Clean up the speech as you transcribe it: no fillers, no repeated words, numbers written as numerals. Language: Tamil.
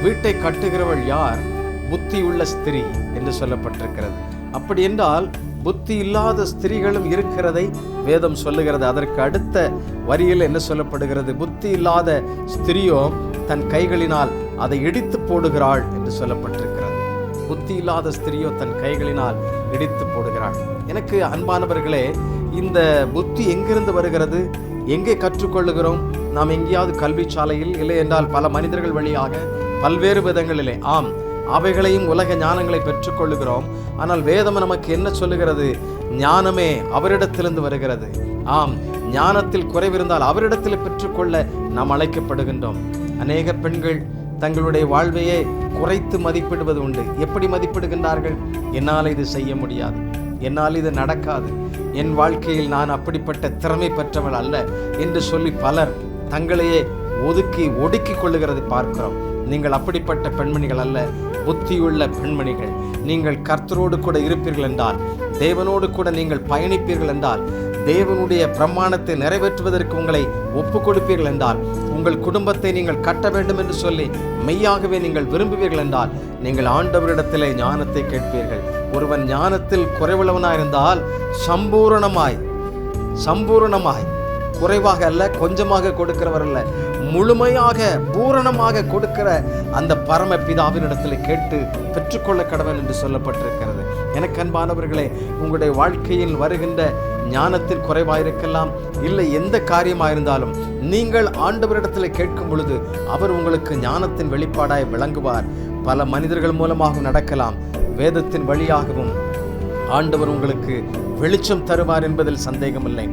வீட்டை கட்டுகிறவள் யார்? புத்தியுள்ள ஸ்திரீ என்று சொல்லப்பட்டிருக்கிறது. அப்படி என்றால் புத்தி இல்லாத ஸ்திரீகளும் இருக்கிறதை வேதம் சொல்லுகிறது. அதற்கு அடுத்த வரியில் என்ன சொல்லப்படுகிறது? புத்தி இல்லாத ஸ்திரியோ தன் கைகளினால் அதை இடித்து போடுகிறாள் என்று சொல்லப்பட்டிருக்கிறது. புத்தி இல்லாத ஸ்திரியோ தன் கைகளினால் இடித்து போடுகிறாள். எனக்கு அன்பானவர்களே, இந்த புத்தி எங்கிருந்து வருகிறது? எங்கே கற்றுக்கொள்ளுகிறோம்? நாம் எங்கேயாவது கல்வி சாலையில், இல்லை என்றால் பல மனிதர்கள் வழியாக பல்வேறு விதங்களிலே, ஆம், அவைகளையும் உலக ஞானங்களை பெற்றுக்கொள்ளுகிறோம். ஆனால் வேதம் நமக்கு என்ன சொல்லுகிறது? ஞானமே அவரிடத்திலிருந்து வருகிறது. ஆம், ஞானத்தில் குறைவிருந்தால் அவரிடத்தில் பெற்றுக்கொள்ள நாம் அழைக்கப்படுகின்றோம். அநேக பெண்கள் தங்களுடைய வாழ்வையே குறைத்து மதிப்பிடுவது உண்டு. எப்படி மதிப்பிடுகின்றார்கள்? என்னால் இது செய்ய முடியாது, என்னால் இது நடக்காது, என் வாழ்க்கையில் நான் அப்படிப்பட்ட திறமை பெற்றவள் அல்ல என்று சொல்லி பலர் தங்களையே ஒடுக்கி கொள்ளுகிறதை பார்க்கிறோம். நீங்கள் அப்படிப்பட்ட பெண்மணிகள் அல்ல, புத்தியுள்ள பெண்மணிகள். நீங்கள் கர்த்தரோடு கூட இருப்பீர்கள் என்றால், தேவனோடு கூட நீங்கள் பயணிப்பீர்கள் என்றால், தேவனுடைய பிரமாணத்தை நிறைவேற்றுவதற்கு உங்களை ஒப்பு கொடுப்பீர்கள் என்றால், உங்கள் குடும்பத்தை நீங்கள் கட்ட வேண்டும் என்று சொல்லி மெய்யாகவே நீங்கள் விரும்புவீர்கள் என்றால், நீங்கள் ஆண்டவரிடத்திலே ஞானத்தை கேட்பீர்கள். ஒருவன் ஞானத்தில் குறைவுள்ளவனாயிருந்தால் சம்பூரணமாய் குறைவாக அல்ல, கொஞ்சமாக கொடுக்கிறவர் அல்ல, முழுமையாக பூரணமாக கொடுக்கிற அந்த பரம பிதாவினிடத்தில் கேட்டு பெற்றுக்கொள்ள கடவன் என்று சொல்லப்பட்டிருக்கிறது. எனக்கு அன்பானவர்களே, உங்களுடைய வாழ்க்கையில் வருகின்ற ஞானத்தின் குறைவாயிருக்கலாம், இல்லை எந்த காரியமாயிருந்தாலும் நீங்கள் ஆண்டவரிடத்தில் கேட்கும் பொழுது அவர் உங்களுக்கு ஞானத்தின் வெளிப்பாடாய் விளங்குவார். பல மனிதர்கள் மூலமாக நடக்கலாம், வேதத்தின் வழியாகவும் ஆண்டவர் உங்களுக்கு வெளிச்சம் தருவார் என்பதில் சந்தேகமில்லை.